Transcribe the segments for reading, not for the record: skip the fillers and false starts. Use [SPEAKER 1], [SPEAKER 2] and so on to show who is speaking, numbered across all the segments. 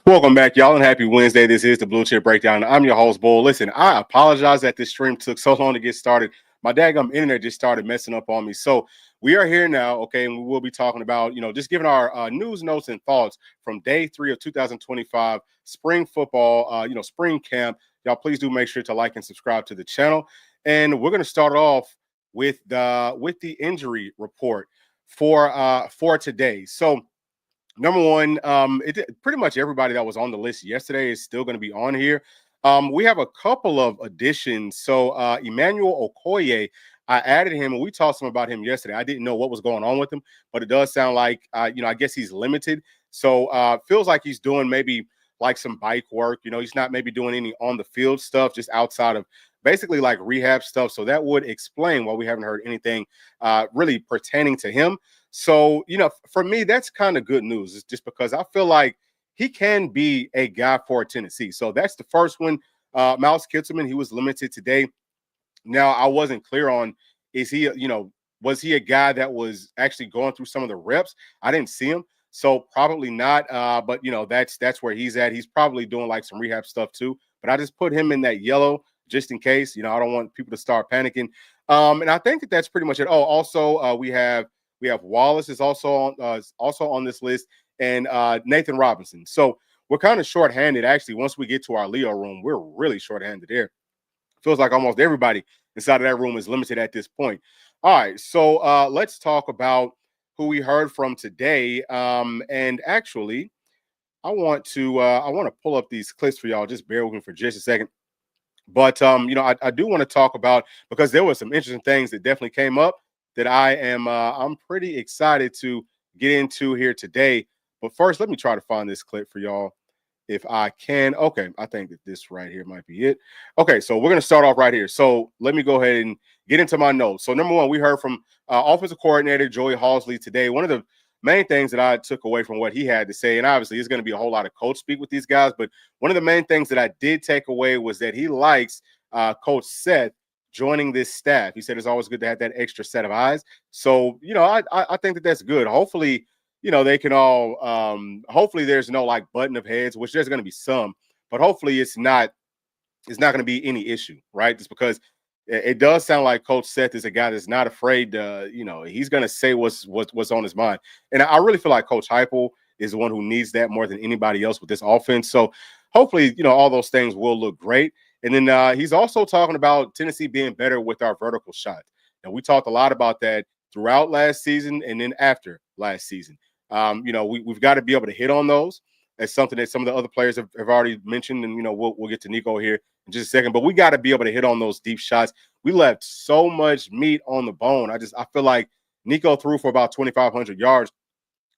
[SPEAKER 1] Welcome back, y'all, and happy Wednesday. This is the Bluechip Breakdown. I'm your host, Bull. Listen, I apologize that this stream took so long to get started. My daggum internet just started messing up on me. So we are here now, okay, and we will be talking about, just giving our news, notes, and thoughts from day 3 of 2025 spring football, spring camp. Y'all, please do make sure to like and subscribe to the channel. And we're going to start off with the injury report for today. So number one, pretty much everybody that was on the list yesterday is still going to be on here. We have a couple of additions. So Emmanuel Okoye, I added him, and we talked some about him yesterday. I didn't know what was going on with him, but it does sound like, I guess he's limited. So feels like he's doing maybe like some bike work. He's not maybe doing any on the field stuff, just outside of basically like rehab stuff. So that would explain why we haven't heard anything really pertaining to him. So, for me, that's kind of good news. It's just because I feel like he can be a guy for Tennessee. So that's the first one. Miles Kitselman, he was limited today. Now, I wasn't clear on, was he a guy that was actually going through some of the reps? I didn't see him. So probably not. But, that's where he's at. He's probably doing like some rehab stuff too. But I just put him in that yellow just in case. I don't want people to start panicking. And I think that's pretty much it. Oh, also, we have Wallace is also on this list, and Nathan Robinson. So we're kind of shorthanded. Actually, once we get to our Leo room, we're really shorthanded there. Feels like almost everybody inside of that room is limited at this point. All right, so let's talk about who we heard from today. And actually, I want to pull up these clips for y'all. Just bear with me for just a second. But I do want to talk about, because there were some interesting things that definitely came up that I'm pretty excited to get into here today. But first, let me try to find this clip for y'all if I can. Okay, I think that this right here might be it. Okay, so we're going to start off right here. So let me go ahead and get into my notes. So number one, we heard from offensive coordinator Joey Halzle today. One of the main things that I took away from what he had to say, and obviously it's going to be a whole lot of coach speak with these guys, but one of the main things that I did take away was that he likes Coach Seth joining this staff. He said it's always good to have that extra set of eyes. So, I think that that's good. Hopefully, they can all hopefully there's no like button of heads, which there's going to be some, but hopefully it's not going to be any issue, right? Just because it does sound like Coach Seth is a guy that's not afraid to, he's going to say what's on his mind. And I really feel like Coach Heupel is the one who needs that more than anybody else with this offense. So hopefully, all those things will look great. And then he's also talking about Tennessee being better with our vertical shots. And we talked a lot about that throughout last season and then after last season. We've got to be able to hit on those. That's something that some of the other players have already mentioned. And, we'll get to Nico here in just a second. But we got to be able to hit on those deep shots. We left so much meat on the bone. I feel like Nico threw for about 2,500 yards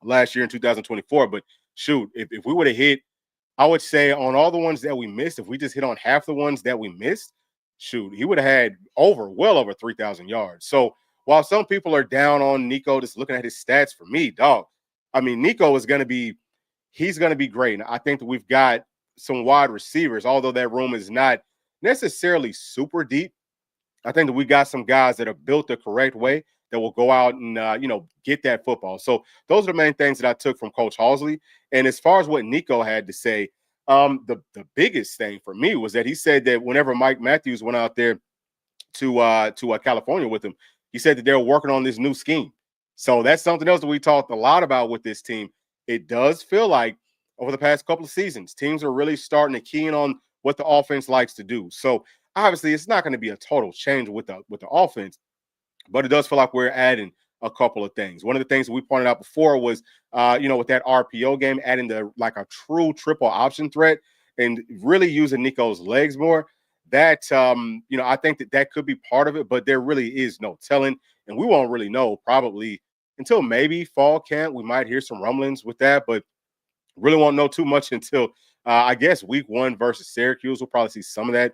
[SPEAKER 1] last year in 2024. But, shoot, if we would have hit, I would say on all the ones that we missed, if we just hit on half the ones that we missed, shoot, he would have had well over 3,000 yards. So while some people are down on Nico, just looking at his stats, for me, dog, Nico is going to be great. And I think that we've got some wide receivers, although that room is not necessarily super deep. I think that we got some guys that are built the correct way that will go out and, get that football. So those are the main things that I took from Coach Halzle. And as far as what Nico had to say, the biggest thing for me was that he said that whenever Mike Matthews went out there to California with him, he said that they're working on this new scheme. So that's something else that we talked a lot about with this team. It does feel like over the past couple of seasons, teams are really starting to key in on what the offense likes to do. So obviously it's not going to be a total change with the offense, but it does feel like we're adding a couple of things. One of the things that we pointed out before was, with that RPO game, adding a true triple option threat and really using Nico's legs more. That, I think that could be part of it, but there really is no telling. And we won't really know probably until maybe fall camp. We might hear some rumblings with that, but really won't know too much until, I guess, week 1 versus Syracuse. We'll probably see some of that.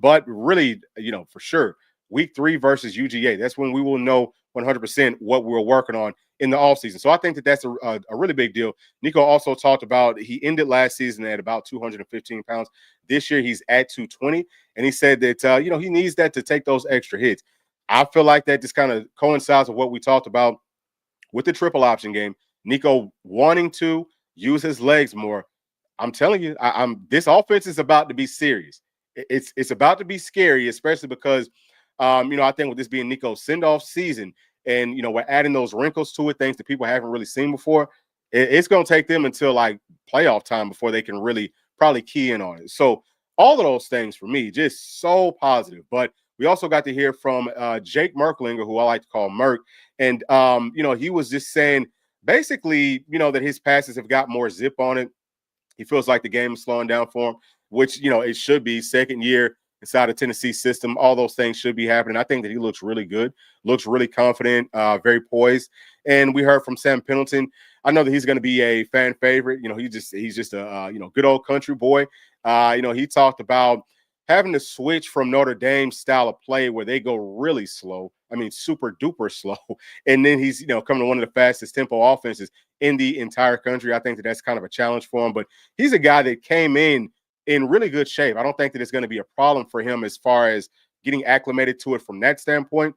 [SPEAKER 1] But really, for sure, week 3 versus UGA, that's when we will know 100% what we're working on in the offseason. So I think that that's a really big deal. Nico also talked about he ended last season at about 215 pounds. This year he's at 220. And he said that, he needs that to take those extra hits. I feel like that just kind of coincides with what we talked about with the triple option game. Nico wanting to use his legs more. I'm telling you, I'm this offense is about to be serious. It's about to be scary, especially because I think with this being Nico's send-off season, and we're adding those wrinkles to it, things that people haven't really seen before. It's going to take them until like playoff time before they can really probably key in on it. So all of those things for me, just so positive. But we also got to hear from Jake Merklinger, who I like to call Merk, and he was just saying basically, that his passes have got more zip on it. He feels like the game is slowing down for him, which, it should be. Second year inside the Tennessee system, all those things should be happening. I think that he looks really good, looks really confident, very poised. And we heard from Sam Pendleton. I know that he's going to be a fan favorite. He's just a good old country boy. He talked about having to switch from Notre Dame's style of play where they go really slow. I mean, super duper slow. And then he's, coming to one of the fastest tempo offenses in the entire country. I think that that's kind of a challenge for him, but he's a guy that came in really good shape. I don't think that it's going to be a problem for him as far as getting acclimated to it from that standpoint.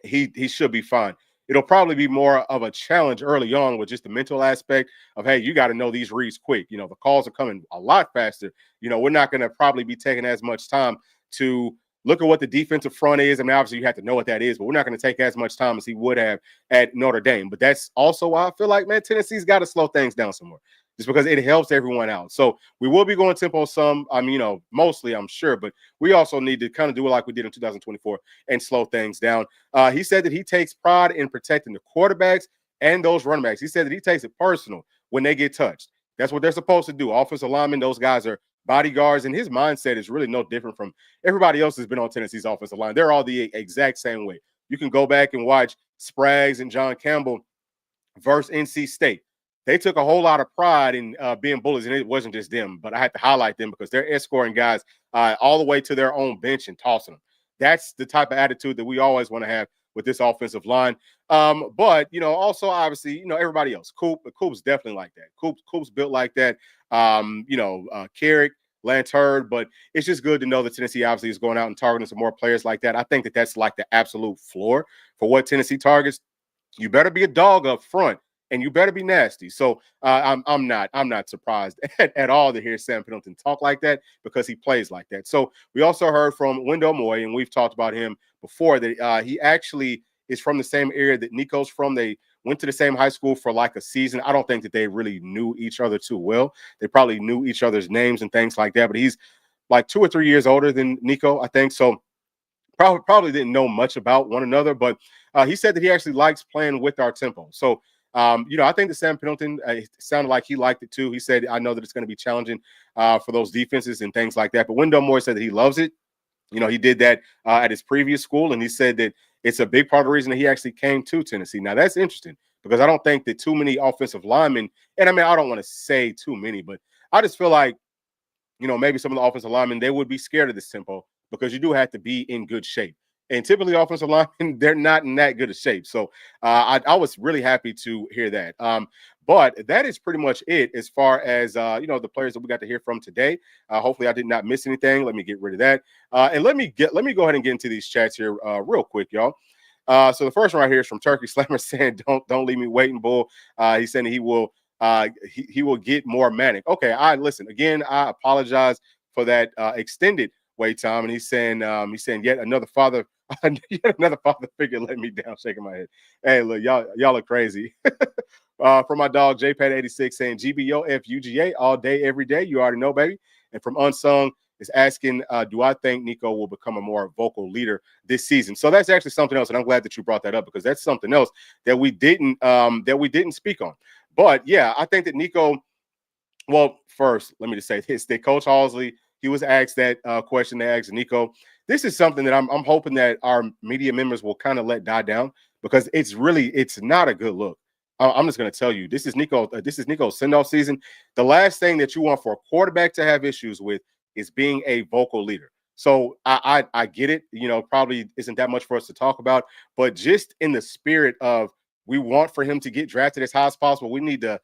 [SPEAKER 1] He should be fine. It'll probably be more of a challenge early on with just the mental aspect of, hey, you got to know these reads quick. The calls are coming a lot faster. We're not going to probably be taking as much time to look at what the defensive front is. I mean, obviously you have to know what that is, but we're not going to take as much time as he would have at Notre Dame. But that's also why I feel like, man, Tennessee's got to slow things down some more, just because it helps everyone out. So we will be going tempo some, mostly, I'm sure, but we also need to kind of do it like we did in 2024 and slow things down. He said that he takes pride in protecting the quarterbacks and those running backs. He said that he takes it personal when they get touched. That's what they're supposed to do. Offensive linemen, those guys are bodyguards, and his mindset is really no different from everybody else who's been on Tennessee's offensive line. They're all the exact same way. You can go back and watch Spraggs and John Campbell versus NC State. They took a whole lot of pride in being bullies, and it wasn't just them, but I had to highlight them because they're escorting guys all the way to their own bench and tossing them. That's the type of attitude that we always want to have with this offensive line. But, also, obviously, everybody else. Coop's definitely like that. Coop's built like that. Carrick, Lance Hurd, but it's just good to know that Tennessee obviously is going out and targeting some more players like that. I think that that's like the absolute floor for what Tennessee targets. You better be a dog up front, and you better be nasty. So I'm not surprised at all to hear Sam Pendleton talk like that because he plays like that. So we also heard from Wendell Moy, and we've talked about him before, that he actually is from the same area that Nico's from. They went to the same high school for like a season. I don't think that they really knew each other too well. They probably knew each other's names and things like that, but he's like 2 or 3 years older than Nico, I think. So probably didn't know much about one another, but he said that he actually likes playing with our tempo. So, I think that Sam Pendleton sounded like he liked it too. He said, I know that it's going to be challenging for those defenses and things like that. But Wendell Moore said that he loves it. He did that at his previous school, and he said that it's a big part of the reason that he actually came to Tennessee. Now, that's interesting because I don't think that too many offensive linemen, and I mean, I don't want to say too many, but I just feel like, maybe some of the offensive linemen, they would be scared of this tempo because you do have to be in good shape. And typically offensive linemen, they're not in that good of shape. So I was really happy to hear that. But that is pretty much it as far as, the players that we got to hear from today. Hopefully I did not miss anything. Let me get rid of that. And let me go ahead and get into these chats here real quick, y'all. So the first one right here is from Turkey Slammer saying, don't leave me waiting, Bull. He's saying he will he will get more manic. Okay, listen, again, I apologize for that extended wait time. And he's saying yet another father figure let me down, shaking my head. Hey, look, y'all are crazy. From my dog JPad86 saying GBO FUGA all day, every day. You already know, baby. And from Unsung is asking, do I think Nico will become a more vocal leader this season? So that's actually something else, and I'm glad that you brought that up because that's something else that we didn't speak on. But yeah, I think that Nico. Well, first, let me just say this: that Coach Halsley, he was asked that question to ask Nico. This is something that I'm hoping that our media members will kind of let die down because it's not a good look. I'm just going to tell you, this is Nico's send-off season. The last thing that you want for a quarterback to have issues with is being a vocal leader. So I get it. Probably isn't that much for us to talk about, but just in the spirit of we want for him to get drafted as high as possible, we need to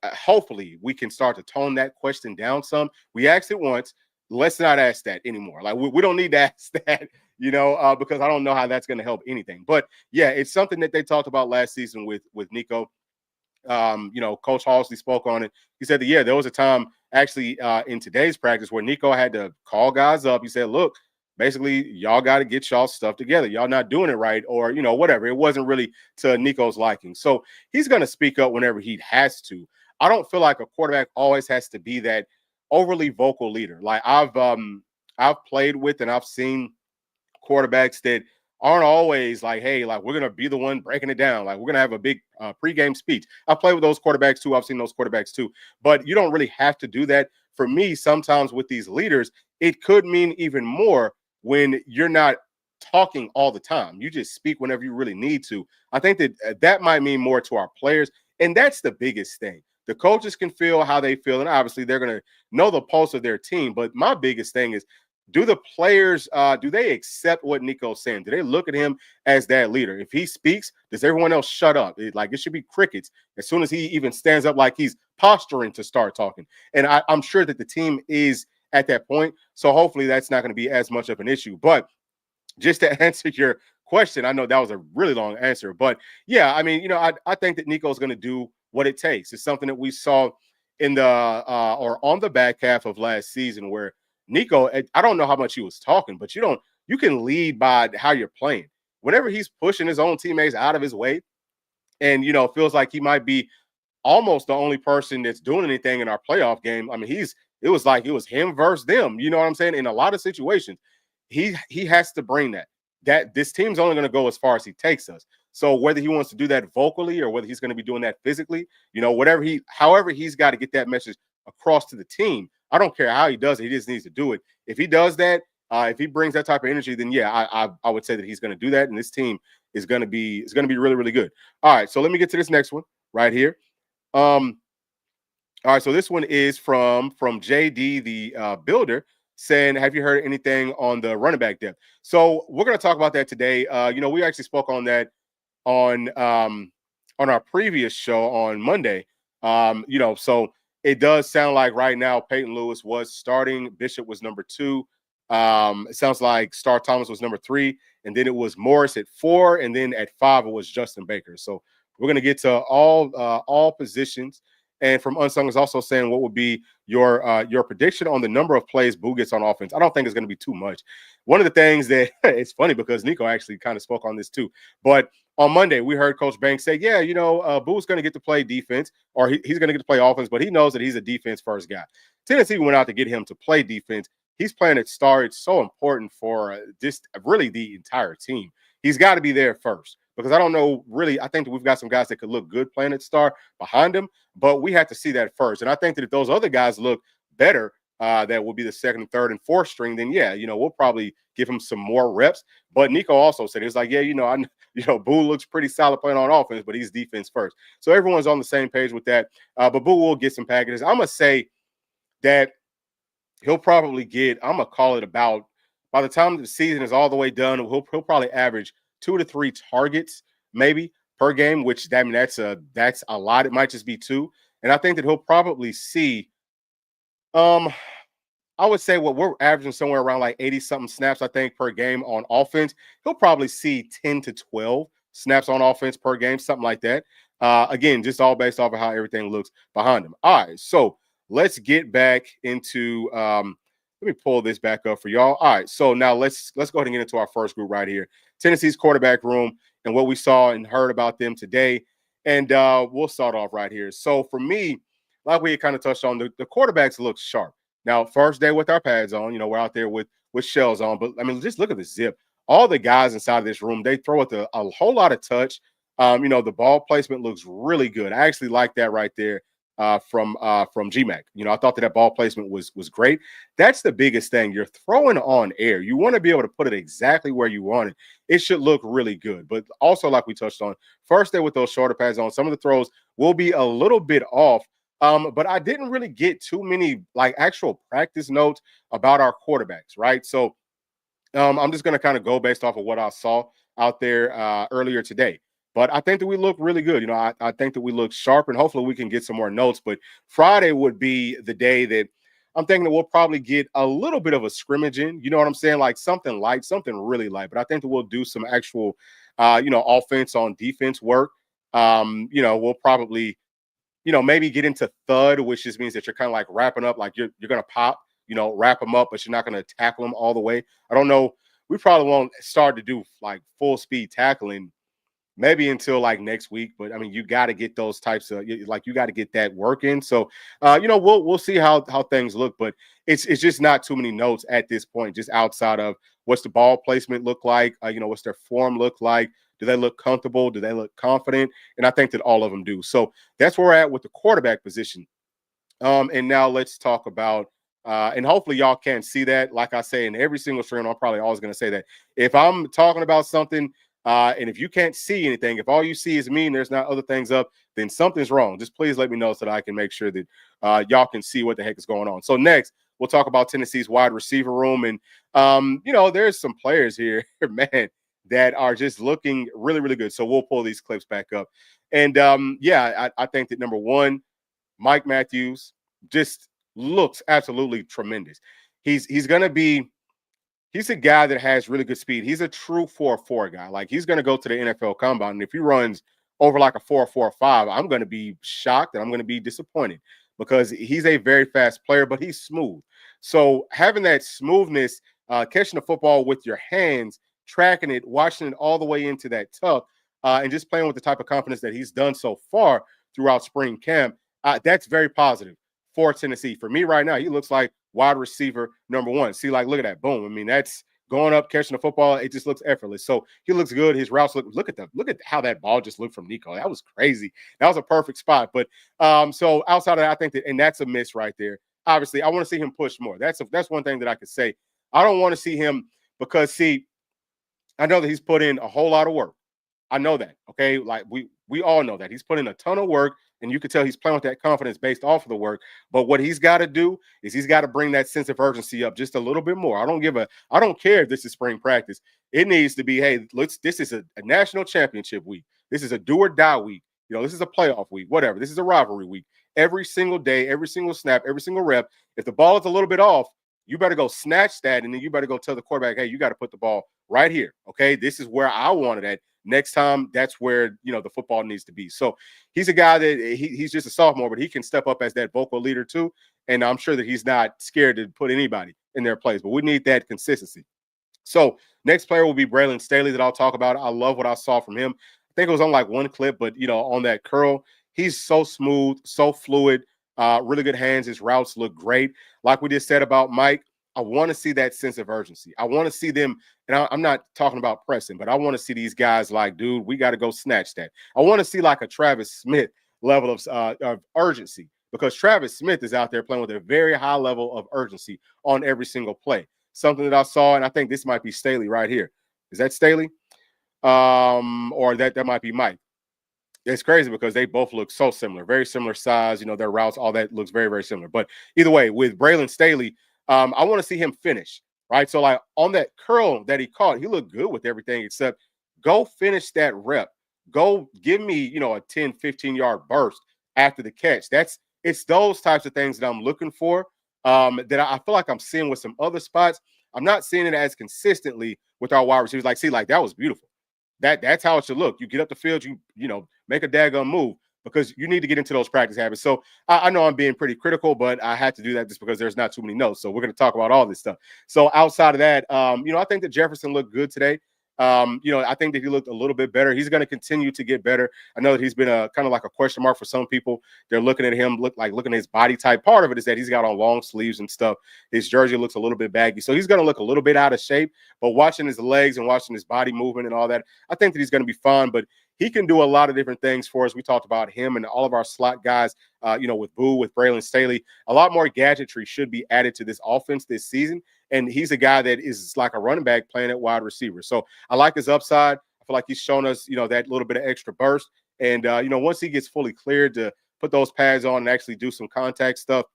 [SPEAKER 1] hopefully we can start to tone that question down some. We asked it once. Let's not ask that anymore. Like we don't need to ask that, because I don't know how that's going to help anything. But yeah, it's something that they talked about last season with Nico. Coach Halsley spoke on it. He said that, yeah, there was a time actually in today's practice where Nico had to call guys up. He said, look, basically, y'all got to get y'all stuff together. Y'all not doing it right, or, whatever. It wasn't really to Nico's liking. So he's going to speak up whenever he has to. I don't feel like a quarterback always has to be that overly vocal leader. Like I've played with and I've seen quarterbacks that aren't always like, hey, like we're going to be the one breaking it down. Like we're going to have a big pregame speech. I've played with those quarterbacks too. I've seen those quarterbacks too. But you don't really have to do that. For me, sometimes with these leaders, it could mean even more when you're not talking all the time. You just speak whenever you really need to. I think that that might mean more to our players. And that's the biggest thing. The coaches can feel how they feel. And obviously they're going to know the pulse of their team. But my biggest thing is, do the players, do they accept what Nico's saying? Do they look at him as that leader? If he speaks, does everyone else shut up? It should be crickets as soon as he even stands up, like he's posturing to start talking. And I'm sure that the team is at that point. So hopefully that's not going to be as much of an issue. But just to answer your question, I know that was a really long answer. But yeah, I mean, I think that Nico's going to do what it takes. It's something that we saw in the or on the back half of last season where Nico, I don't know how much he was talking, but you can lead by how you're playing. Whenever he's pushing his own teammates out of his way and, feels like he might be almost the only person that's doing anything in our playoff game. I mean, it was like it was him versus them. You know what I'm saying? In a lot of situations, he has to bring that this team's only going to go as far as he takes us. So whether he wants to do that vocally or whether he's going to be doing that physically, however he's got to get that message across to the team. I don't care how he does it. He just needs to do it. If he does that, if he brings that type of energy, then yeah, I would say that he's going to do that, and this team is going to be really, really good. All right, so let me get to this next one right here. All right, so this one is from JD the builder saying, have you heard anything on the running back depth? So we're going to talk about that today. We actually spoke on that on our previous show on Monday. So it does sound like right now Peyton Lewis was starting. Bishop was number 2. It sounds like Star Thomas was number 3. And then it was Morris at 4. And then at 5, it was Justin Baker. So we're going to get to all positions. And from Unsung is also saying, what would be your prediction on the number of plays Boo gets on offense? I don't think it's going to be too much. One of the things that it's funny because Nico actually kind of spoke on this too. But on Monday, we heard Coach Banks say, yeah, Boo's going to get to play defense or he's going to get to play offense, but he knows that he's a defense first guy. Tennessee went out to get him to play defense. He's playing at star. It's so important for just really the entire team. He's got to be there first because I don't know really. I think that we've got some guys that could look good playing at star behind him, but we have to see that first. And I think that if those other guys look better, that will be the second, third, and fourth string, then yeah, we'll probably give him some more reps. But Nico also said, it's like, yeah, Boo looks pretty solid playing on offense, but he's defense first. So everyone's on the same page with that. But Boo will get some packages. I'm going to say that he'll probably get, I'm going to call it about, by the time the season is all the way done, he'll probably average 2 to 3 targets maybe per game, which that's a lot. It might just be 2. And I think that he'll probably see, I would say we're averaging somewhere around like 80-something snaps, I think, per game on offense. He'll probably see 10 to 12 snaps on offense per game, something like that. Again, just all based off of how everything looks behind him. All right, so let's get back into let me pull this back up for y'all. All right, so now let's go ahead and get into our first group right here. Tennessee's quarterback room and what we saw and heard about them today. And we'll start off right here. So for me, like we kind of touched on, the quarterbacks look sharp. Now, first day with our pads on, we're out there with shells on. But, I mean, just look at the zip. All the guys inside of this room, they throw it a whole lot of touch. The ball placement looks really good. I actually like that right there from GMAC. I thought that ball placement was great. That's the biggest thing. You're throwing on air. You want to be able to put it exactly where you want it. It should look really good. But also, like we touched on, first day with those shorter pads on, some of the throws will be a little bit off. But I didn't really get too many like actual practice notes about our quarterbacks, right? So I'm just going to kind of go based off of what I saw out there earlier today. But I think that we look really good. I think that we look sharp, and hopefully we can get some more notes. But Friday would be the day that I'm thinking that we'll probably get a little bit of a scrimmage in. You know what I'm saying? Like something light, something really light. But I think that we'll do some actual, offense on defense work. We'll probably maybe get into thud, which just means that you're kind of like wrapping up, like you're gonna pop, wrap them up, but you're not gonna tackle them all the way. I don't know. We probably won't start to do like full speed tackling maybe until like next week. But I mean, you got to get those types of like you got to get that work in. So we'll see how things look, but it's just not too many notes at this point, just outside of what's the ball placement look like, what's their form look like. Do they look comfortable? Do they look confident? And I think that all of them do. So that's where we're at with the quarterback position. And now let's talk about, and hopefully y'all can see that. Like I say in every single stream, I'm probably always going to say that if I'm talking about something, and if you can't see anything, if all you see is me and there's not other things up, then something's wrong. Just please let me know so that I can make sure that y'all can see what the heck is going on. So next, we'll talk about Tennessee's wide receiver room. And, there's some players here, man, that are just looking really, really good. So we'll pull these clips back up. And, I think that number one, Mike Matthews just looks absolutely tremendous. He's a guy that has really good speed. He's a true 4.4 guy. Like he's going to go to the NFL Combine, and if he runs over like a 4.45, I'm going to be shocked and I'm going to be disappointed because he's a very fast player, but he's smooth. So having that smoothness, catching the football with your hands, tracking it, watching it all the way into that tuck, and just playing with the type of confidence that he's done so far throughout spring camp, that's very positive for Tennessee. For me right now, he looks like wide receiver number one. See, like, look at that. Boom. I mean, that's going up, catching the football. It just looks effortless. So he looks good. His routes look at how that ball just looked from Nico. That was crazy. That was a perfect spot. But so outside of that, I think that, and that's a miss right there. Obviously, I want to see him push more. That's one thing that I could say. I don't want to see him because, see, I know that he's put in a whole lot of work. I know that. Okay. Like we all know that he's put in a ton of work, and you can tell he's playing with that confidence based off of the work. But what he's got to do is he's got to bring that sense of urgency up just a little bit more. I don't care if this is spring practice. It needs to be, hey, this is a national championship week. This is a do or die week. This is a playoff week, whatever. This is a rivalry week. Every single day, every single snap, every single rep, if the ball is a little bit off, you better go snatch that, and then you better go tell the quarterback, hey, you got to put the ball right here. Okay, this is where I want it at. Next time, that's where the football needs to be. So he's a guy that he's just a sophomore, but he can step up as that vocal leader too. And I'm sure that he's not scared to put anybody in their place. But we need that consistency. So next player will be Braylon Staley that I'll talk about. I love what I saw from him. I think it was on like one clip, but on that curl, he's so smooth, so fluid, really good hands. His routes look great. Like we just said about Mike, I want to see that sense of urgency. I want to see them, and I'm not talking about pressing, but I want to see these guys like, dude, we got to go snatch that. I want to see like a Travis Smith level of urgency, because Travis Smith is out there playing with a very high level of urgency on every single play. Something that I saw, and I think this might be Staley right here. Is that Staley? Or that might be Mike. It's crazy because they both look so similar, very similar size, their routes, all that looks very, very similar. But either way, with Braylon Staley, I want to see him finish, right? So like on that curl that he caught, he looked good with everything except go finish that rep. Go give me, a 10, 15-yard burst after the catch. It's those types of things that I'm looking for, that I feel like I'm seeing with some other spots. I'm not seeing it as consistently with our wide receivers. Like, see, like that was beautiful. That's how it should look. You get up the field, you make a daggone move, because you need to get into those practice habits. So I know I'm being pretty critical, but I had to do that just because there's not too many notes. So we're going to talk about all this stuff. So outside of that, I think that Jefferson looked good today. I think that he looked a little bit better. He's going to continue to get better. I know that he's been a kind of like a question mark for some people. They're looking at him, looking at his body type. Part of it is that he's got on long sleeves and stuff. His jersey looks a little bit baggy. So he's going to look a little bit out of shape, but watching his legs and watching his body movement and all that, I think that he's going to be fine. But he can do a lot of different things for us. We talked about him and all of our slot guys, with Boo, with Braylon Staley. A lot more gadgetry should be added to this offense this season. And he's a guy that is like a running back playing at wide receiver. So I like his upside. I feel like he's shown us, that little bit of extra burst. And, once he gets fully cleared to put those pads on and actually do some contact stuff,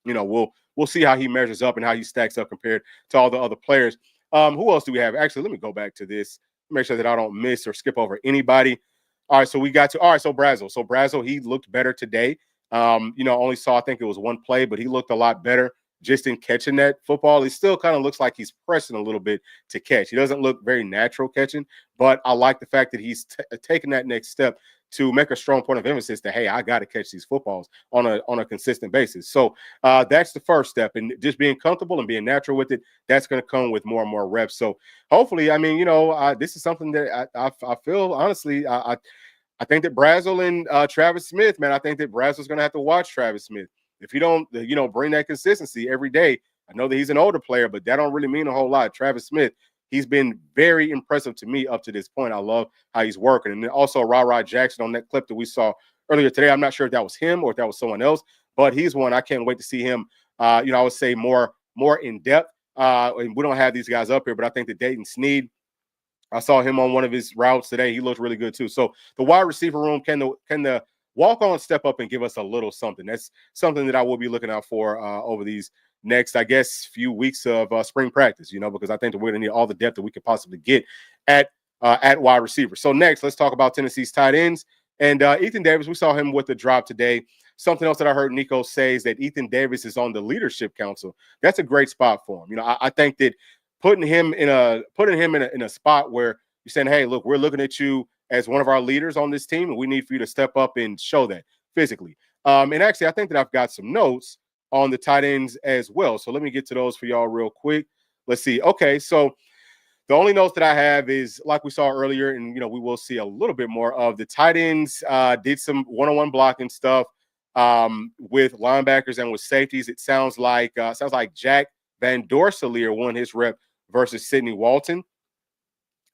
[SPEAKER 1] we'll see how he measures up and how he stacks up compared to all the other players. Who else do we have? Actually, let me go back to this. Make sure that I don't miss or skip over anybody. All right, so so Brazel. So Brazel, he looked better today. Only saw, I think it was one play, but he looked a lot better. just in catching that football. He still kind of looks like he's pressing a little bit to catch. He doesn't look very natural catching, but I like the fact that he's taking that next step to make a strong point of emphasis that, hey, I got to catch these footballs on a consistent basis. So that's the first step, and just being comfortable and being natural with it. That's going to come with more and more reps. So hopefully, I mean, this is something that I feel honestly, I think that Brazel and Travis Smith, man, I think that Brazel's going to have to watch Travis Smith. If you don't, bring that consistency every day. I know that he's an older player, but that don't really mean a whole lot. Travis Smith, he's been very impressive to me up to this point. I love how he's working. And then also Ra Jackson on that clip that we saw earlier today. I'm not sure if that was him or if that was someone else, but he's one. I can't wait to see him, I would say more in depth. And we don't have these guys up here, but I think that Dayton Sneed, I saw him on one of his routes today. He looked really good too. So the wide receiver room, can the walk-on step up and give us a little something? That's something that I will be looking out for over these next, I guess, few weeks of spring practice, because I think that we're going to need all the depth that we could possibly get at wide receiver. So next, let's talk about Tennessee's tight ends. And Ethan Davis, we saw him with the drop today. Something else that I heard Nico say is that Ethan Davis is on the leadership council. That's a great spot for him. I think that putting him in a spot where you're saying, hey, look, we're looking at you as one of our leaders on this team, and we need for you to step up and show that physically. And actually, I think that I've got some notes on the tight ends as well. So let me get to those for y'all real quick. Let's see. Okay, so the only notes that I have is, like we saw earlier, and we will see a little bit more of the tight ends. Did some one-on-one blocking stuff with linebackers and with safeties. It sounds like Jack Van Dorsalier won his rep versus Sidney Walton.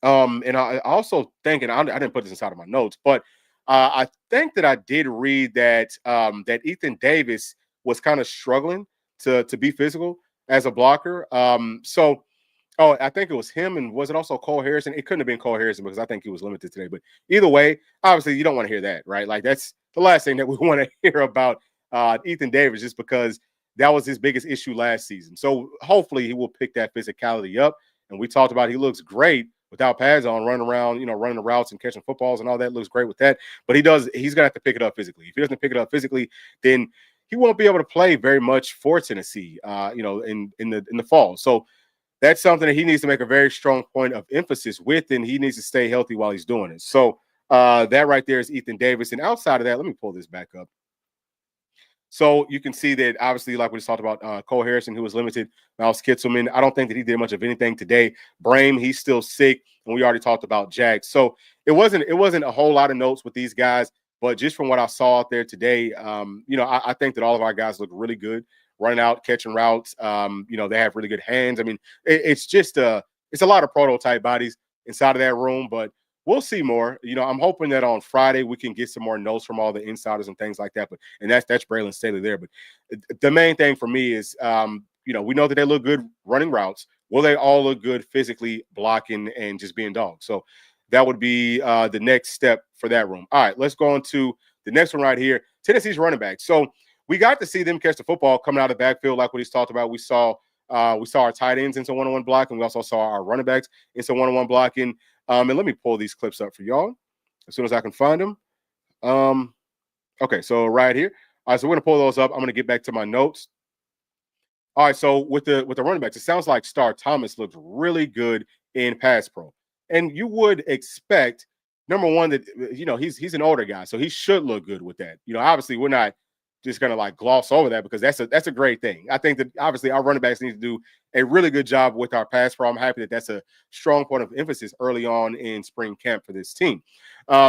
[SPEAKER 1] And I also think, and I didn't put this inside of my notes, but I think that I did read that that Ethan Davis was kind of struggling to be physical as a blocker. I think it was him, and was it also Cole Harrison? It couldn't have been Cole Harrison because I think he was limited today. But either way, obviously you don't want to hear that, right? Like that's the last thing that we want to hear about Ethan Davis, just because that was his biggest issue last season. So hopefully he will pick that physicality up. And we talked about he looks great without pads on, running around, running the routes and catching footballs and all that. Looks great with that. But he's going to have to pick it up physically. If he doesn't pick it up physically, then he won't be able to play very much for Tennessee, in the fall. So that's something that he needs to make a very strong point of emphasis with, and he needs to stay healthy while he's doing it. So that right there is Ethan Davis. And outside of that, let me pull this back up. So you can see that, obviously, like we just talked about, Cole Harrison, who was limited. Miles Kitzelman, I don't think that he did much of anything today. Brame, he's still sick, and we already talked about Jack. So it wasn't a whole lot of notes with these guys, but just from what I saw out there today, I think that all of our guys look really good, running out, catching routes. They have really good hands. I mean, it's a lot of prototype bodies inside of that room, but we'll see more. I'm hoping that on Friday we can get some more notes from all the insiders and things like that. And that's Braylon Staley there. But the main thing for me is, we know that they look good running routes. Will they all look good physically blocking and just being dogs? So that would be the next step for that room. All right, let's go on to the next one right here. Tennessee's running back. So we got to see them catch the football coming out of the backfield, like what he's talked about. We saw our tight ends into one-on-one blocking. We also saw our running backs into one-on-one blocking. And let me pull these clips up for y'all as soon as I can find them. Okay, so right here. All right, so we're going to pull those up. I'm going to get back to my notes. All right, so with the running backs, it sounds like Star Thomas looks really good in pass pro. And you would expect, number one, that, he's an older guy, so he should look good with that. Obviously, we're not just going to like gloss over that because that's a great thing. I think that obviously our running backs need to do a really good job with our pass pro. I'm happy that that's a strong point of emphasis early on in spring camp for this team.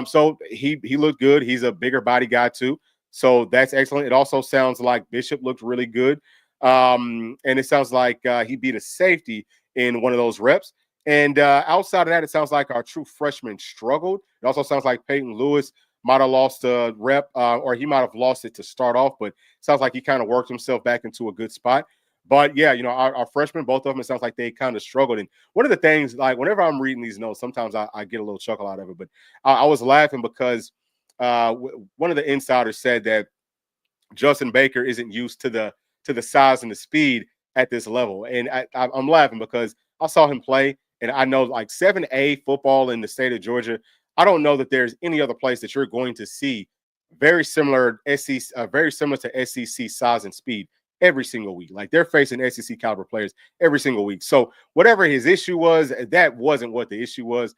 [SPEAKER 1] So he looked good. He's a bigger body guy too. So that's excellent. It also sounds like Bishop looked really good. And it sounds like he beat a safety in one of those reps. And outside of that, it sounds like our true freshman struggled. It also sounds like Peyton Lewis might have lost a rep, or he might have lost it to start off, but it sounds like he kind of worked himself back into a good spot. But yeah, our freshmen, both of them, it sounds like they kind of struggled. And one of the things, like whenever I'm reading these notes, sometimes I get a little chuckle out of it. But I was laughing because one of the insiders said that Justin Baker isn't used to the size and the speed at this level. And I'm laughing because I saw him play, and I know like 7A football in the state of Georgia, I don't know that there's any other place that you're going to see very similar to SEC size and speed every single week. Like they're facing SEC caliber players every single week. So whatever his issue was, that wasn't what the issue was.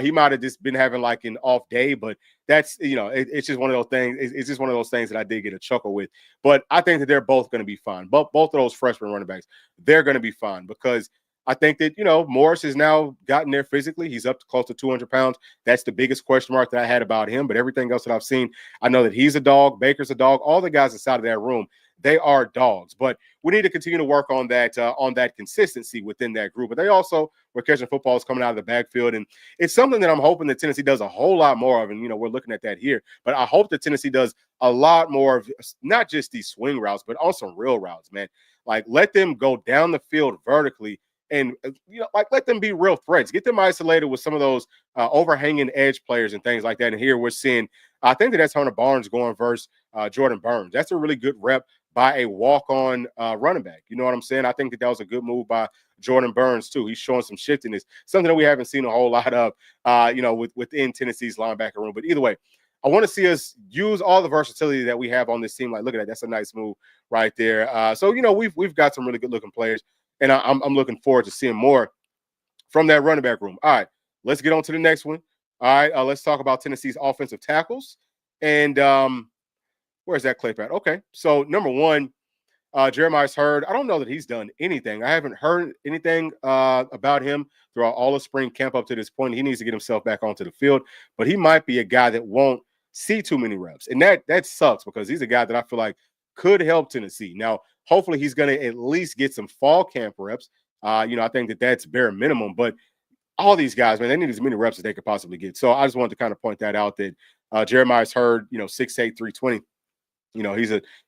[SPEAKER 1] He might have just been having like an off day, but that's, it's just one of those things. It's just one of those things that I did get a chuckle with. But I think that they're both going to be fine. Both of those freshman running backs, they're going to be fine because I think that, Morris has now gotten there physically. He's up to close to 200 pounds. That's the biggest question mark that I had about him. But everything else that I've seen, I know that he's a dog. Baker's a dog. All the guys inside of that room, they are dogs. But we need to continue to work on that consistency within that group. But they also were catching footballs coming out of the backfield. And it's something that I'm hoping that Tennessee does a whole lot more of. And, we're looking at that here. But I hope that Tennessee does a lot more of not just these swing routes, but also real routes, man. Like, let them go down the field vertically and, let them be real threats. Get them isolated with some of those overhanging edge players and things like that. And here we're seeing, I think that's Hunter Barnes going versus Jordan Burns. That's a really good rep by a walk-on running back. You know what I'm saying? I think that was a good move by Jordan Burns, too. He's showing some shiftiness, something that we haven't seen a whole lot of, within Tennessee's linebacker room. But either way, I want to see us use all the versatility that we have on this team. Like, look at that. That's a nice move right there. So, we've got some really good-looking players. And I'm looking forward to seeing more from that running back room. All right, let's get on to the next one. All right, let's talk about Tennessee's offensive tackles. And where's that clip at? Okay, so number one, Jeremiah's Hurd. I don't know that he's done anything. I haven't heard anything about him throughout all of spring camp up to this point. He needs to get himself back onto the field. But he might be a guy that won't see too many reps. And that sucks because he's a guy that I feel like could help Tennessee. Now, hopefully he's going to at least get some fall camp reps. I think that's bare minimum. But all these guys, man, they need as many reps as they could possibly get. So I just wanted to kind of point that out that Jeremiah's Hurd, 6'8", 320.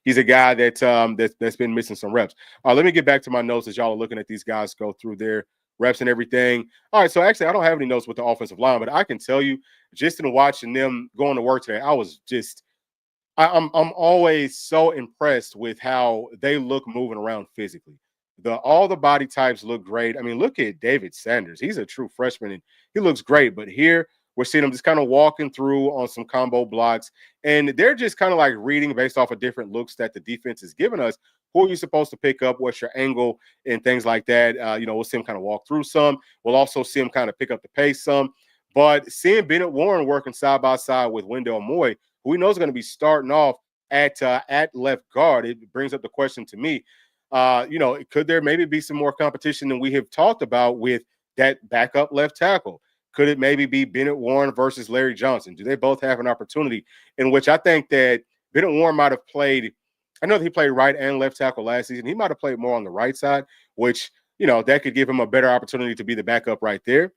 [SPEAKER 1] He's a guy that's been missing some reps. Let me get back to my notes as y'all are looking at these guys go through their reps and everything. All right, so actually I don't have any notes with the offensive line, but I can tell you just in watching them going to work today, I'm always so impressed with how they look moving around physically. All the body types look great. I mean, look at David Sanders. He's a true freshman and he looks great. But here we're seeing him just kind of walking through on some combo blocks. And they're just kind of like reading based off of different looks that the defense is giving us. Who are you supposed to pick up? What's your angle and things like that? We'll see him kind of walk through some. We'll also see him kind of pick up the pace some. But seeing Bennett Warren working side by side with Wendell Moy, who we know is going to be starting off at left guard, it brings up the question to me, could there maybe be some more competition than we have talked about with that backup left tackle? Could it maybe be Bennett Warren versus Larry Johnson? Do they both have an opportunity in which I think that Bennett Warren might have played? I know that he played right and left tackle last season. He might have played more on the right side, which, that could give him a better opportunity to be the backup right there.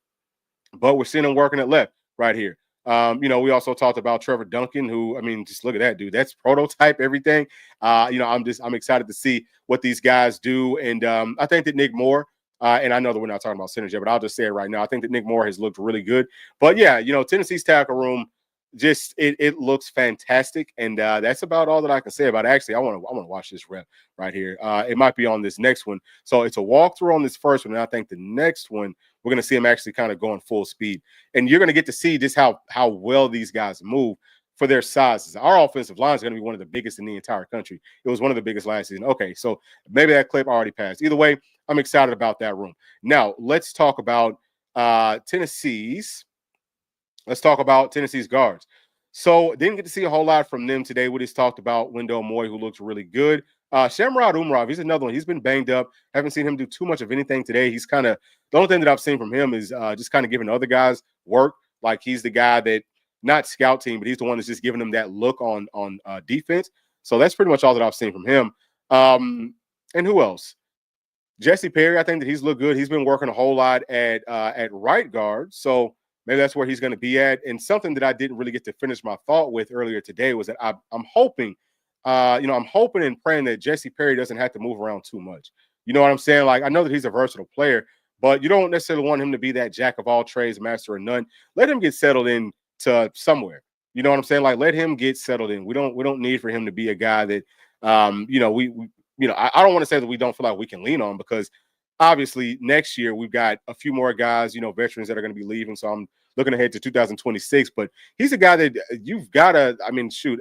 [SPEAKER 1] But we're seeing him working at left right here. We also talked about Trevor Duncan, who, I mean, just look at that, dude. That's prototype everything. I'm excited to see what these guys do. And I think that Nick Moore, and I know that we're not talking about synergy, but I'll just say it right now. I think that Nick Moore has looked really good. But yeah, Tennessee's tackle room, just it looks fantastic. And that's about all that I can say about it. Actually, I want to watch this rep right here. It might be on this next one. So it's a walkthrough on this first one. And I think the next one, we're going to see him actually kind of going full speed. And you're going to get to see just how well these guys move for their sizes. Our offensive line is going to be one of the biggest in the entire country. It was one of the biggest last season. Okay, so maybe that clip already passed. Either way, I'm excited about that room. Now, let's talk about Tennessee's guards. So didn't get to see a whole lot from them today. We just talked about Wendell Moy, who looks really good. Shamrod Umrov, he's another one. He's been banged up. Haven't seen him do too much of anything today. He's kind of the only thing that I've seen from him is just kind of giving other guys work. Like he's the guy that not scout team, but he's the one that's just giving them that look on defense. So that's pretty much all that I've seen from him. And who else? Jesse Perry, I think that he's looked good. He's been working a whole lot at right guard. So maybe that's where he's going to be at. And something that I didn't really get to finish my thought with earlier today was that I'm hoping, I'm hoping and praying that Jesse Perry doesn't have to move around too much. You know what I'm saying? Like, I know that he's a versatile player, but you don't necessarily want him to be that jack of all trades, master of none. Let him get settled in to somewhere. You know what I'm saying? Like, let him get settled in. We don't need for him to be a guy that, I don't want to say that we don't feel like we can lean on, because obviously next year we've got a few more guys, veterans that are going to be leaving. So I'm looking ahead to 2026, but he's a guy that you've got to,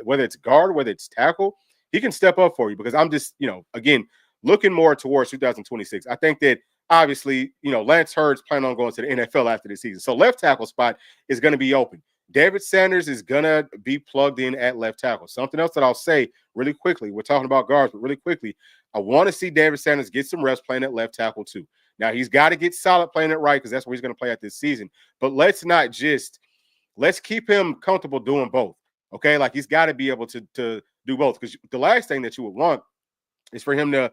[SPEAKER 1] whether it's guard, whether it's tackle, he can step up for you because I'm just, again, looking more towards 2026. I think that obviously, Lance Hurd's planning on going to the NFL after this season. So left tackle spot is going to be open. David Sanders is going to be plugged in at left tackle. Something else that I'll say really quickly. We're talking about guards, but really quickly, I want to see David Sanders get some reps playing at left tackle too. Now, he's got to get solid playing it right because that's where he's going to play at this season. But let's keep him comfortable doing both. Okay, like he's got to be able to do both because the last thing that you would want is for him to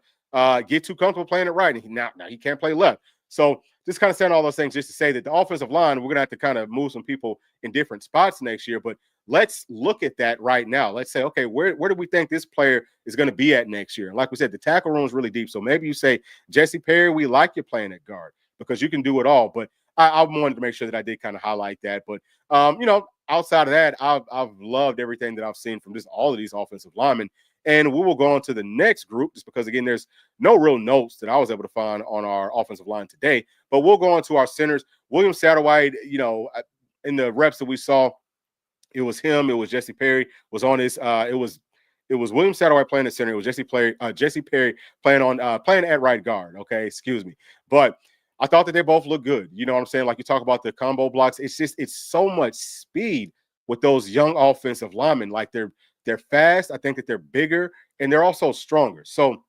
[SPEAKER 1] get too comfortable playing it right. And now he can't play left. So just kind of saying all those things just to say that the offensive line, we're going to have to kind of move some people in different spots next year. But let's look at that right now. Let's say, okay, where do we think this player is going to be at next year? And like we said, the tackle room is really deep. So maybe you say, Jesse Perry, we like you playing at guard because you can do it all. But I wanted to make sure that I did kind of highlight that. But, outside of that, I've loved everything that I've seen from just all of these offensive linemen. And we will go on to the next group just because, again, there's no real notes that I was able to find on our offensive line today. But we'll go on to our centers. William Satterwhite, in the reps that we saw, it was him. It was Jesse Perry was on his. It was William Satterwhite playing at center. It was Jesse Perry playing at right guard. Okay, excuse me. But I thought that they both looked good. You know what I'm saying? Like you talk about the combo blocks. It's so much speed with those young offensive linemen. Like they're fast. I think that they're bigger and they're also stronger. So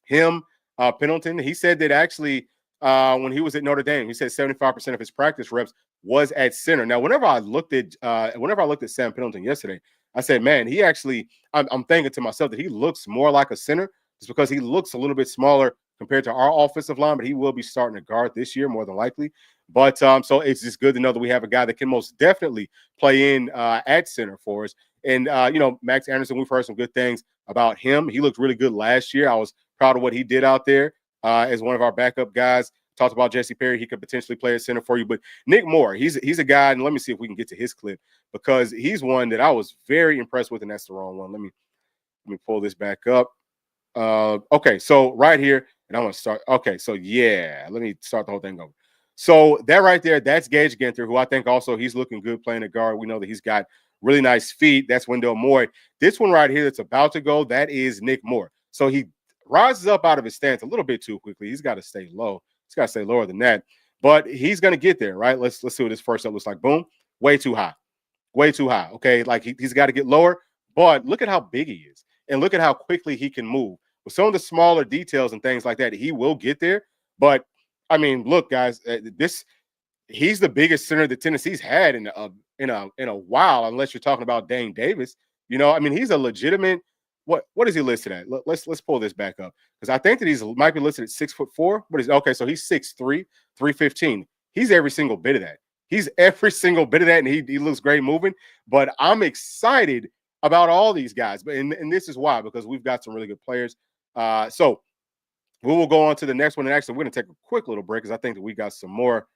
[SPEAKER 1] him, Pendleton, he said that actually when he was at Notre Dame, he said 75% of his practice reps was at center. Now, whenever I looked at Sam Pendleton yesterday, I said, man, he actually, I'm thinking to myself that he looks more like a center just because he looks a little bit smaller compared to our offensive line, but he will be starting to guard this year more than likely. But so it's just good to know that we have a guy that can most definitely play in at center for us. And, Max Anderson, we've heard some good things about him. He looked really good last year. I was proud of what he did out there as one of our backup guys. Talked about Jesse Perry. He could potentially play at center for you. But Nick Moore, he's a guy, and let me see if we can get to his clip because he's one that I was very impressed with, and that's the wrong one. Let me pull this back up. Okay, so right here, and I'm going to start. Okay, so yeah, let me start the whole thing over. So that right there, that's Gage Ginther, who I think also he's looking good playing at guard. We know that he's got really nice feet. That's Wendell Moore. This one right here that's about to go, that is Nick Moore. So he rises up out of his stance a little bit too quickly. He's got to stay low. He's got to stay lower than that. But he's going to get there, right? Let's see what his first up looks like. Boom. Way too high. Way too high. Okay, like he's got to get lower. But look at how big he is. And look at how quickly he can move. With some of the smaller details and things like that, he will get there. But, I mean, look, guys, he's the biggest center that Tennessee's had in a while, unless you're talking about Dane Davis. I mean, he's a legitimate. What is he listed at? Let's pull this back up because I think that might be listed at 6'4". What is okay? So he's 6'3", 315. He's every single bit of that. He's every single bit of that, and he looks great moving. But I'm excited about all these guys. But and this is why, because we've got some really good players. So we will go on to the next one. And actually, we're going to take a quick little break because I think that we got some more.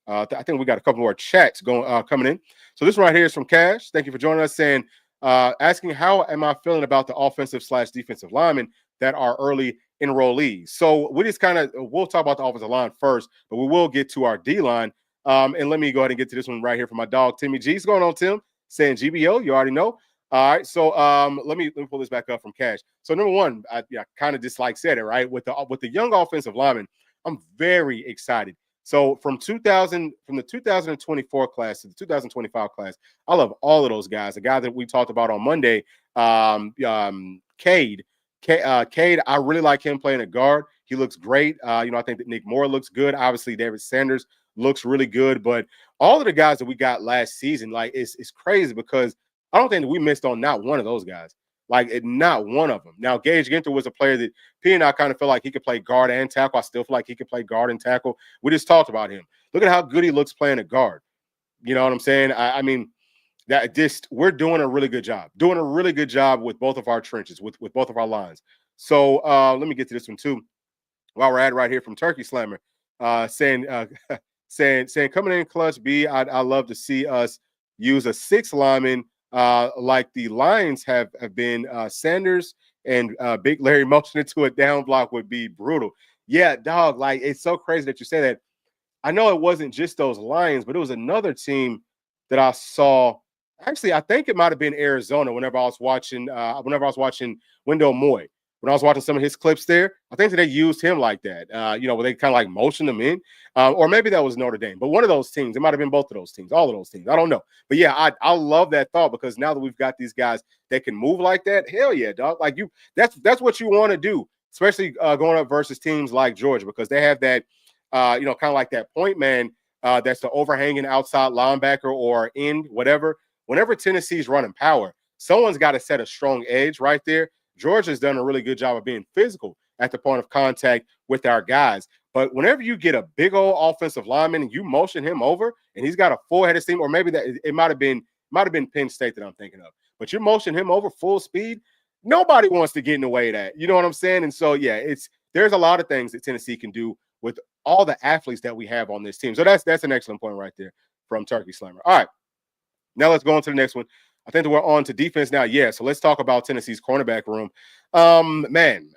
[SPEAKER 1] I think we got a couple more chats coming in. So this one right here is from Cash. Thank you for joining us, saying, asking how am I feeling about the offensive/defensive linemen that are early enrollees. So we'll talk about the offensive line first, but we will get to our D line. And let me go ahead and get to this one right here from my dog Timmy G. What's going on, Tim? Saying GBO, you already know. All right, so let me pull this back up from Cash. So number one, I kind of just said it right with the young offensive linemen. I'm very excited. So from the 2024 class to the 2025 class, I love all of those guys. The guy that we talked about on Monday, Cade. Cade, I really like him playing at guard. He looks great. I think that Nick Moore looks good. Obviously, David Sanders looks really good. But all of the guys that we got last season, it's crazy because I don't think that we missed on not one of those guys. Not one of them. Now, Gage Ginther was a player that P and I kind of felt like he could play guard and tackle. I still feel like he could play guard and tackle. We just talked about him. Look at how good he looks playing at guard. You know what I'm saying? I mean, we're doing a really good job. Doing a really good job with both of our trenches, with both of our lines. So let me get to this one too. While we're at it right here from Turkey Slammer, saying coming in clutch B, I love to see us use a 6 lineman like the Lions have been. Sanders and Big Larry motioning to a down block would be brutal. Yeah, dog, it's so crazy that you say that. I know it wasn't just those Lions, but it was another team that I saw Actually, I think it might have been Arizona whenever I was watching Wendell Moy. When I was watching some of his clips there, I think that they used him like that. Where they kind of like motioned him in, or maybe that was Notre Dame. But one of those teams, it might have been both of those teams, all of those teams. I don't know. But yeah, I love that thought because now that we've got these guys that can move like that, hell yeah, dog. Like that's what you want to do, especially going up versus teams like Georgia because they have that, kind of like that point man. That's the overhanging outside linebacker or end, whatever. Whenever Tennessee's running power, someone's got to set a strong edge right there. Georgia's done a really good job of being physical at the point of contact with our guys. But whenever you get a big old offensive lineman and you motion him over and he's got a full head of steam, or maybe that it might have been Penn State that I'm thinking of, but you're motioning him over full speed, nobody wants to get in the way of that. You know what I'm saying? And so yeah, there's a lot of things that Tennessee can do with all the athletes that we have on this team. So that's an excellent point right there from Turkey Slammer. All right. Now let's go on to the next one. I think that we're on to defense now. Yeah, so let's talk about Tennessee's cornerback room. Man,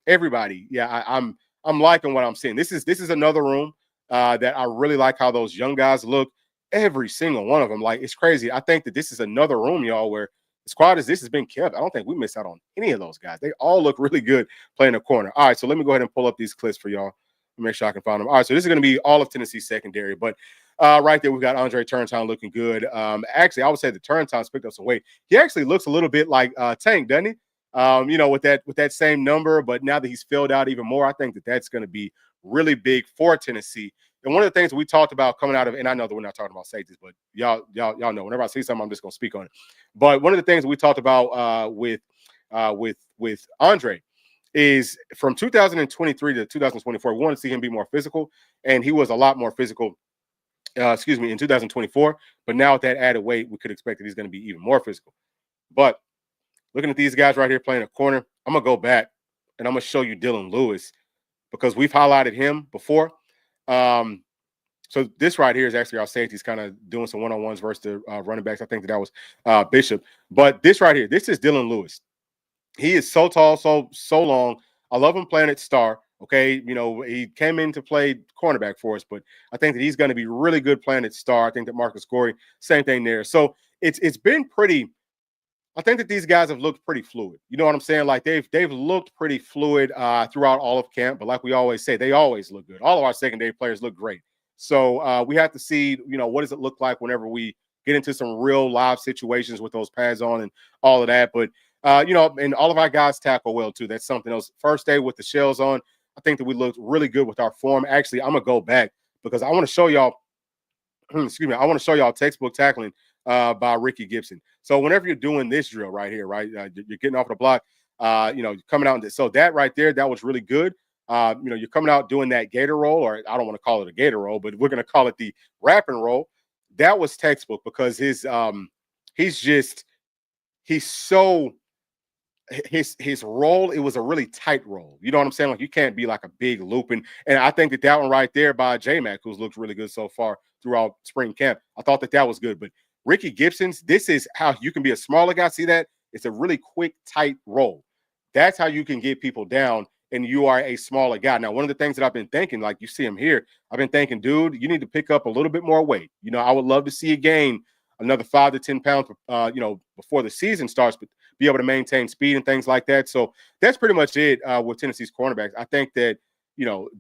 [SPEAKER 1] everybody. Yeah, I'm liking what I'm seeing. This is another room that I really like how those young guys look. Every single one of them, like it's crazy. I think that this is another room, y'all, where as quiet as this has been kept, I don't think we miss out on any of those guys. They all look really good playing the corner. All right, so let me go ahead and pull up these clips for y'all. Make sure I can find them. All right, so this is going to be all of Tennessee's secondary, but right there, we've got Andre Turntine looking good. Actually, I would say the Turntine's picked up some weight. He actually looks a little bit like Tank, doesn't he? With that same number, but now that he's filled out even more, I think that that's going to be really big for Tennessee. And one of the things that we talked about coming out of, and I know that we're not talking about safeties, but y'all know whenever I see something, I'm just going to speak on it. But one of the things that we talked about with Andre is from 2023 to 2024, we want to see him be more physical, and he was a lot more physical. In 2024, but now with that added weight, we could expect that he's going to be even more physical. But looking at these guys right here playing a corner, I'm going to go back and I'm going to show you Dylan Lewis because we've highlighted him before. So this right here is actually our safeties kind of doing some one-on-ones versus the running backs. I think that was Bishop. But this right here, this is Dylan Lewis. He is so tall, so long. I love him playing at star. Okay, he came in to play cornerback for us, but I think that he's going to be really good playing at star. I think that Marcus Gorey, same thing there. So it's been pretty. I think that these guys have looked pretty fluid. You know what I'm saying? Like they've looked pretty fluid throughout all of camp. But like we always say, they always look good. All of our secondary players look great. So we have to see, what does it look like whenever we get into some real live situations with those pads on and all of that. But and all of our guys tackle well too. That's something else. First day with the shells on, I think that we looked really good with our form. Actually, I'm gonna go back because I want to show y'all. Excuse me. I want to show y'all textbook tackling by Ricky Gibson. So whenever you're doing this drill right here, right, you're getting off the block. You're coming out. So that right there, that was really good. You're coming out doing that gator roll, or I don't want to call it a gator roll, but we're gonna call it the wrap and roll. That was textbook because his role, it was a really tight roll. You know what I'm saying? Like you can't be like a big looping. And I think that one right there by J-Mac, who's looked really good so far throughout spring camp, I thought that was good. But Ricky Gibson's, this is how you can be a smaller guy. See that? It's a really quick, tight roll. That's how you can get people down, and you are a smaller guy. Now, one of the things that I've been thinking, like you see him here, I've been thinking, dude, you need to pick up a little bit more weight. I would love to see you gain another 5 to 10 pounds, before the season starts, but be able to maintain speed and things like that. So that's pretty much it with Tennessee's cornerbacks. I think that,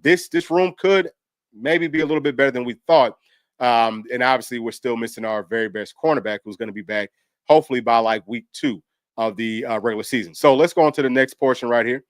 [SPEAKER 1] this room could maybe be a little bit better than we thought. And obviously we're still missing our very best cornerback who's going to be back hopefully by like week 2 of the regular season. So let's go on to the next portion right here.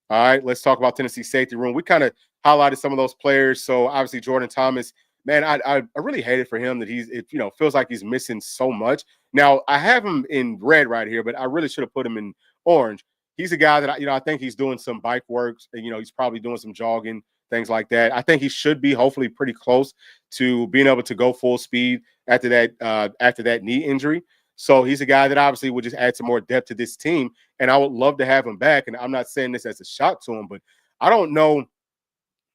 [SPEAKER 1] All right, let's talk about Tennessee safety room. We kind of highlighted some of those players. So obviously Jordan Thomas, man, I really hate it for him that it feels like he's missing so much. Now, I have him in red right here, but I really should have put him in orange. He's a guy that, I think he's doing some bike work. He's probably doing some jogging, things like that. I think he should be hopefully pretty close to being able to go full speed after that knee injury. So he's a guy that obviously would just add some more depth to this team, and I would love to have him back. And I'm not saying this as a shot to him, but I don't know.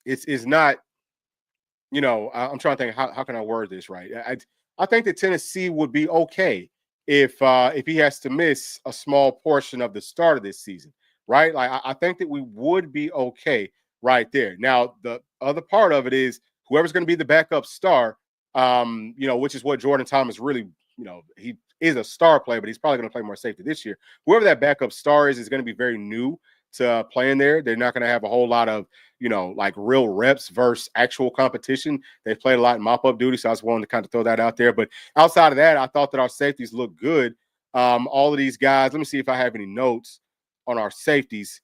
[SPEAKER 1] It's not, I'm trying to think how can I word this right. I think that Tennessee would be okay if he has to miss a small portion of the start of this season, right? Like I think that we would be okay right there. Now the other part of it is whoever's going to be the backup star, which is what Jordan Thomas really he is a star player, but he's probably going to play more safety this year. Whoever that backup star is going to be very new to playing there. They're not going to have a whole lot of, like real reps versus actual competition. They played a lot in mop-up duty, so I was wanting to kind of throw that out there. But outside of that, I thought that our safeties looked good. All of these guys, let me see if I have any notes on our safeties.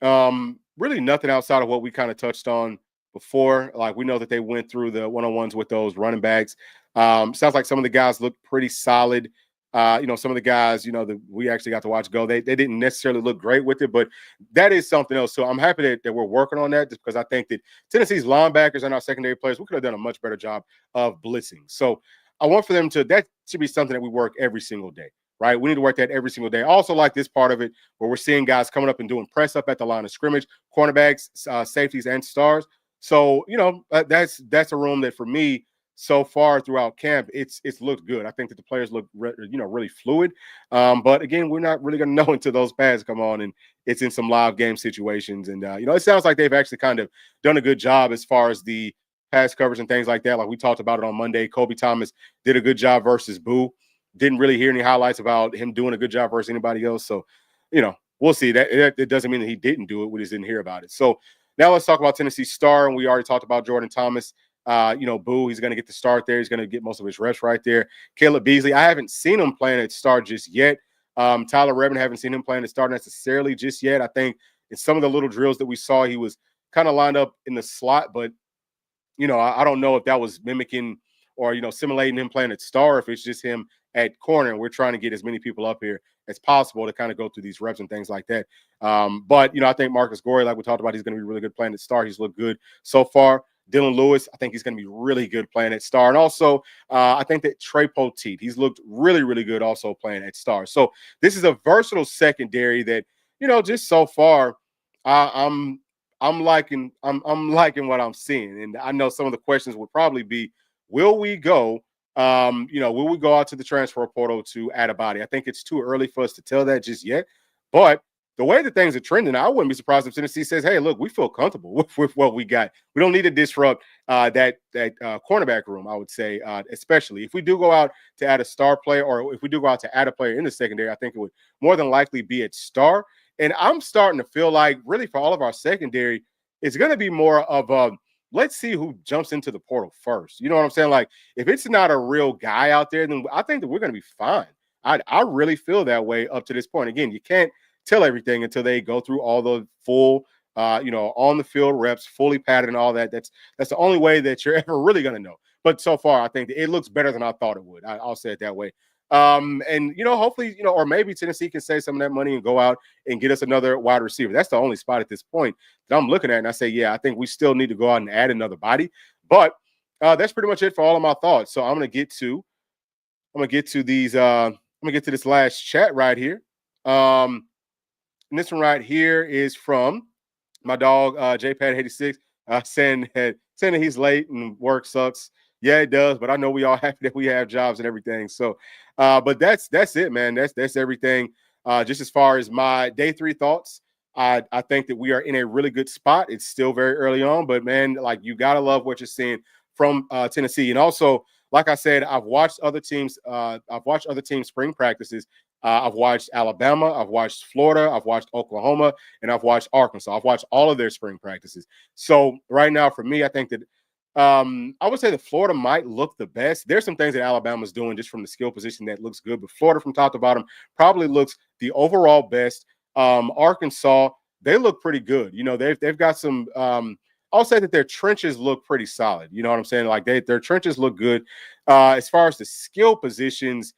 [SPEAKER 1] Really nothing outside of what we kind of touched on before. Like, we know that they went through the one-on-ones with those running backs. Sounds like some of the guys look pretty solid. Some of the guys, that we actually got to watch go, they didn't necessarily look great with it, but that is something else. So I'm happy that we're working on that, just because I think that Tennessee's linebackers and our secondary players, we could have done a much better job of blitzing. So I want for them that should be something that we work every single day. Right, we need to work that every single day. I also like this part of it where we're seeing guys coming up and doing press up at the line of scrimmage, cornerbacks, safeties, and stars. So that's a room that for me so far throughout camp, it's looked good. I think that the players look really fluid. But again, we're not really going to know until those pads come on and it's in some live game situations. And it sounds like they've actually kind of done a good job as far as the pass coverage and things like that. Like we talked about it on Monday, Kobe Thomas did a good job versus Boo. Didn't really hear any highlights about him doing a good job versus anybody else. So, we'll see. That it doesn't mean that he didn't do it. We just didn't hear about it. So now let's talk about Tennessee star. And we already talked about Jordan Thomas. Boo, he's going to get the start there. He's going to get most of his reps right there. Caleb Beasley, I haven't seen him playing at star just yet. Tyler Redmond, haven't seen him playing at star necessarily just yet. I think in some of the little drills that we saw, he was kind of lined up in the slot, but I don't know if that was mimicking or simulating him playing at star, if it's just him at corner, and we're trying to get as many people up here as possible to kind of go through these reps and things like that. But I think Marcus Gorey, like we talked about, he's going to be really good playing at star. He's looked good so far. Dylan Lewis, I think he's going to be really good playing at star. And also, I think that Trey Poteet, he's looked really, really good also playing at star. So this is a versatile secondary that, just so far, I'm liking what I'm seeing. And I know some of the questions would probably be, will we go out to the transfer portal to add a body? I think it's too early for us to tell that just yet. But the way that things are trending, I wouldn't be surprised if Tennessee says, hey, look, we feel comfortable with what we got. We don't need to disrupt that cornerback room, I would say, especially if we do go out to add a star player, or if we do go out to add a player in the secondary, I think it would more than likely be at star. And I'm starting to feel like really for all of our secondary, it's going to be more of a, let's see who jumps into the portal first. You know what I'm saying? Like, if it's not a real guy out there, then I think that we're going to be fine. I really feel that way up to this point. Again, you can't tell everything until they go through all the full, on the field reps, fully padded and all that. That's the only way that you're ever really going to know. But so far, I think it looks better than I thought it would. I'll say it that way. And hopefully, or maybe Tennessee can save some of that money and go out and get us another wide receiver. That's the only spot at this point that I'm looking at. And I say, yeah, I think we still need to go out and add another body. But that's pretty much it for all of my thoughts. So I'm gonna get to these. I'm gonna get to this last chat right here. And this one right here is from my dog JPad86, saying that he's late and work sucks. Yeah, it does, but I know we all happy that we have jobs and everything. So, but that's it, man. That's everything. Just as far as my day 3 thoughts, I think that we are in a really good spot. It's still very early on, but man, like, you gotta love what you're seeing from Tennessee. And also, like I said, I've watched other teams. I've watched other teams' spring practices. I've watched Alabama, I've watched Florida, I've watched Oklahoma, and I've watched Arkansas. I've watched all of their spring practices. So right now, for me, I think that I would say that Florida might look the best. There's some things that Alabama's doing just from the skill position that looks good, but Florida from top to bottom probably looks the overall best. Arkansas, they look pretty good. They've got some. I'll say that their trenches look pretty solid. You know what I'm saying? Like, their trenches look good. As far as the skill positions,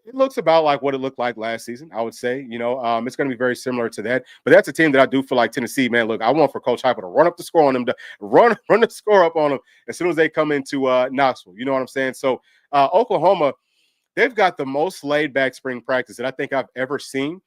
[SPEAKER 1] it looks about like what it looked like last season, I would say. It's going to be very similar to that. But that's a team that I do feel like Tennessee, man, look, I want for Coach Heupel to run up the score on them, to run the score up on them as soon as they come into Knoxville. You know what I'm saying? So Oklahoma, they've got the most laid-back spring practice that I think I've ever seen.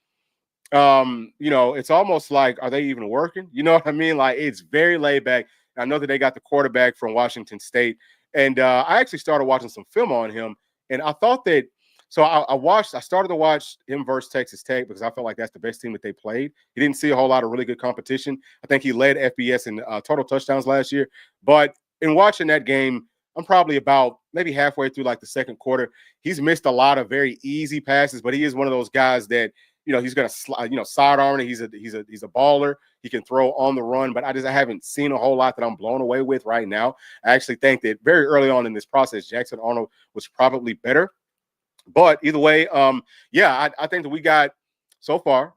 [SPEAKER 1] It's almost like, are they even working? You know what I mean? Like, it's very laid back. I know that they got the quarterback from Washington State. And I actually started watching some film on him. And I thought that, so I started to watch him versus Texas Tech because I felt like that's the best team that they played. He didn't see a whole lot of really good competition. I think he led FBS in total touchdowns last year. But in watching that game, I'm probably about maybe halfway through like the second quarter. He's missed a lot of very easy passes, but he is one of those guys that, he's going to sidearm it. He's a baller. He can throw on the run, but I haven't seen a whole lot that I'm blown away with right now. I actually think that very early on in this process, Jackson Arnold was probably better. But either way, I think that we got so far,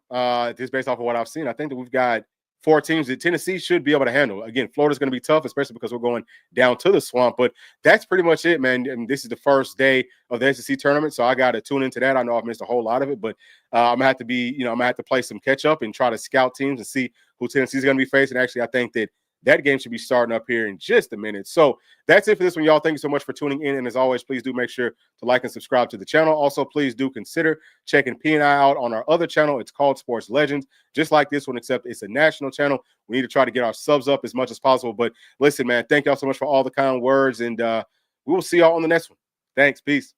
[SPEAKER 1] just based off of what I've seen, I think that we've got 4 teams that Tennessee should be able to handle. Again, Florida's going to be tough, especially because we're going down to the swamp. But that's pretty much it, man. And this is the first day of the SEC tournament, so I got to tune into that. I know I've missed a whole lot of it, but I'm gonna have to be, I'm gonna have to play some catch up and try to scout teams and see who Tennessee's going to be facing. Actually, I think that game should be starting up here in just a minute. So that's it for this one, y'all. Thank you so much for tuning in. And as always, please do make sure to like and subscribe to the channel. Also, please do consider checking P&I out on our other channel. It's called Sports Legends, just like this one, except it's a national channel. We need to try to get our subs up as much as possible. But listen, man, thank y'all so much for all the kind words. And we will see y'all on the next one. Thanks. Peace.